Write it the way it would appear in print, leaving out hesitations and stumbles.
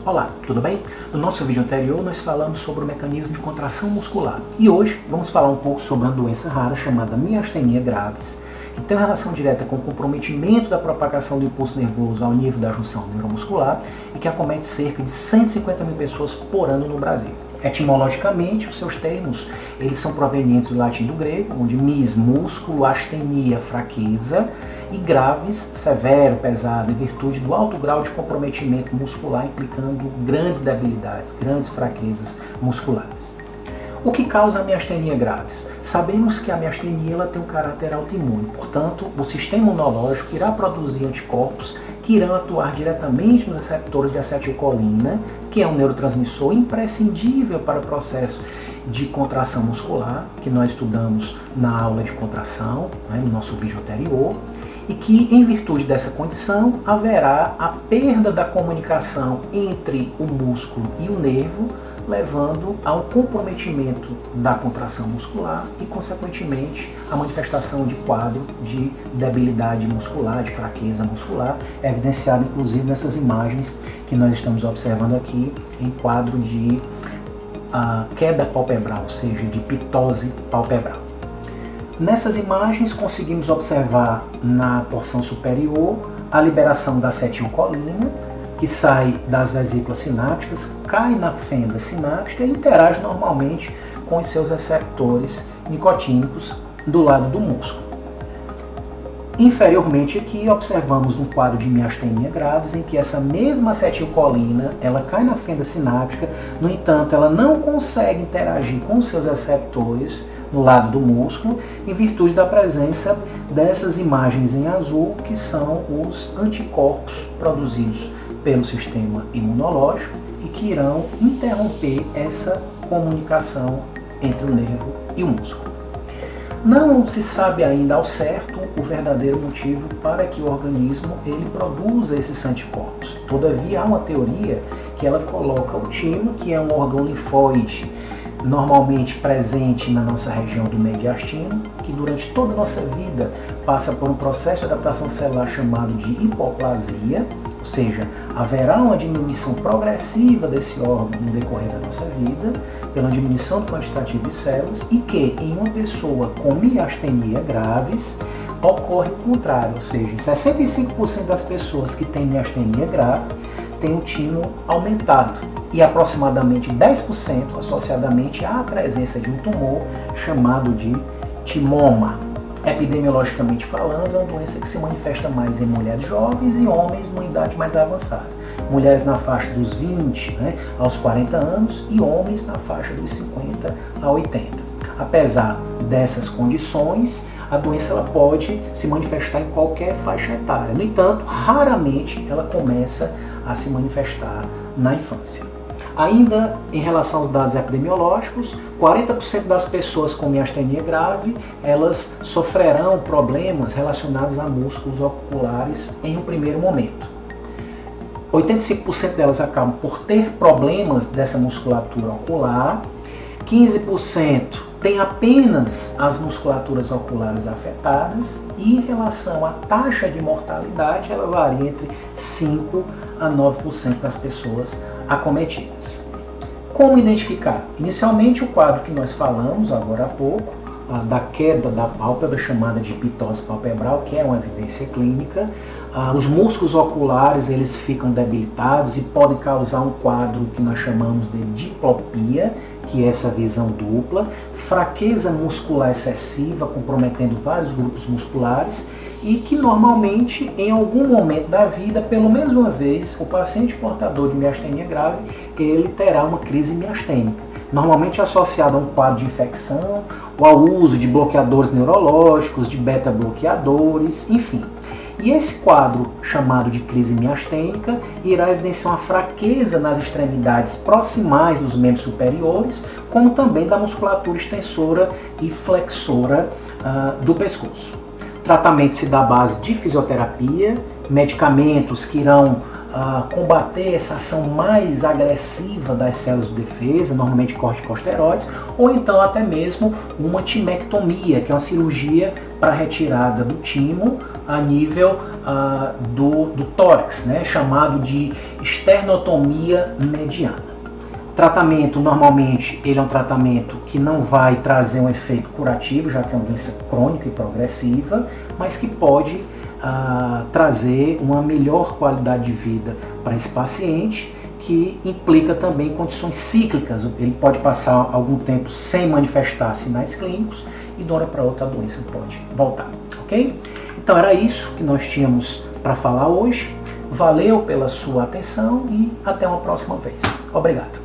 Olá, tudo bem? No nosso vídeo anterior nós falamos sobre o mecanismo de contração muscular e hoje vamos falar um pouco sobre uma doença rara chamada miastenia gravis, que tem uma relação direta com o comprometimento da propagação do impulso nervoso ao nível da junção neuromuscular e que acomete cerca de 150 mil pessoas por ano no Brasil. Etimologicamente, os seus termos eles são provenientes do latim e do grego, onde mis, músculo, astenia, fraqueza, e graves, severo, pesado, em virtude do alto grau de comprometimento muscular, implicando grandes debilidades, grandes fraquezas musculares. O que causa a miastenia gravis? Sabemos que a miastenia ela tem um caráter autoimune, portanto, o sistema imunológico irá produzir anticorpos que irão atuar diretamente nos receptores de acetilcolina, que é um neurotransmissor imprescindível para o processo de contração muscular, que nós estudamos na aula de contração, no nosso vídeo anterior, e que, em virtude dessa condição, haverá a perda da comunicação entre o músculo e o nervo, levando ao comprometimento da contração muscular e, consequentemente, a manifestação de quadro de debilidade muscular, de fraqueza muscular, evidenciado inclusive nessas imagens que nós estamos observando aqui em quadro de queda palpebral, ou seja, de pitose palpebral. Nessas imagens conseguimos observar na porção superior a liberação da acetilcolina, que sai das vesículas sinápticas, cai na fenda sináptica e interage normalmente com os seus receptores nicotínicos do lado do músculo. Inferiormente aqui observamos um quadro de miastenia gravis em que essa mesma acetilcolina ela cai na fenda sináptica, no entanto ela não consegue interagir com os seus receptores no lado do músculo, em virtude da presença dessas imagens em azul, que são os anticorpos produzidos pelo sistema imunológico e que irão interromper essa comunicação entre o nervo e o músculo. Não se sabe ainda ao certo o verdadeiro motivo para que o organismo ele produza esses anticorpos. Todavia, há uma teoria que ela coloca o timo, que é um órgão linfóide normalmente presente na nossa região do mediastino, que durante toda a nossa vida passa por um processo de adaptação celular chamado de hipoplasia, ou seja, haverá uma diminuição progressiva desse órgão no decorrer da nossa vida, pela diminuição do quantitativo de células, e que em uma pessoa com miastenia gravis ocorre o contrário, ou seja, em 65% das pessoas que têm miastenia grave têm o timo aumentado e aproximadamente 10% associadamente à presença de um tumor chamado de timoma. Epidemiologicamente falando, é uma doença que se manifesta mais em mulheres jovens e homens numa idade mais avançada. Mulheres na faixa dos 20 aos 40 anos e homens na faixa dos 50 a 80. Apesar dessas condições, a doença ela pode se manifestar em qualquer faixa etária. No entanto, raramente ela começa a se manifestar na infância. Ainda em relação aos dados epidemiológicos, 40% das pessoas com miastenia grave, elas sofrerão problemas relacionados a músculos oculares em um primeiro momento. 85% delas acabam por ter problemas dessa musculatura ocular, 15% tem apenas as musculaturas oculares afetadas e em relação à taxa de mortalidade, ela varia entre 5% a 9% das pessoas acometidas. Como identificar? Inicialmente, o quadro que nós falamos agora há pouco, da queda da pálpebra, chamada de pitose palpebral, que é uma evidência clínica. Os músculos oculares eles ficam debilitados e podem causar um quadro que nós chamamos de diplopia, que é essa visão dupla, fraqueza muscular excessiva, comprometendo vários grupos musculares, e que normalmente, em algum momento da vida, pelo menos uma vez, o paciente portador de miastenia grave, ele terá uma crise miastênica, normalmente associada a um quadro de infecção ou ao uso de bloqueadores neurológicos, de beta-bloqueadores, enfim. E esse quadro, chamado de crise miastênica, irá evidenciar uma fraqueza nas extremidades proximais dos membros superiores, como também da musculatura extensora e flexora do pescoço. O tratamento se dá à base de fisioterapia, medicamentos que irão combater essa ação mais agressiva das células de defesa, normalmente corticosteroides, ou então até mesmo uma timectomia, que é uma cirurgia para retirada do timo a nível do tórax, né, chamado de esternotomia mediana. O tratamento, normalmente, ele é um tratamento que não vai trazer um efeito curativo, já que é uma doença crônica e progressiva, mas que pode trazer uma melhor qualidade de vida para esse paciente, que implica também condições cíclicas. Ele pode passar algum tempo sem manifestar sinais clínicos e de uma hora para outra a doença pode voltar, ok? Então era isso que nós tínhamos para falar hoje. Valeu pela sua atenção e até uma próxima vez. Obrigado.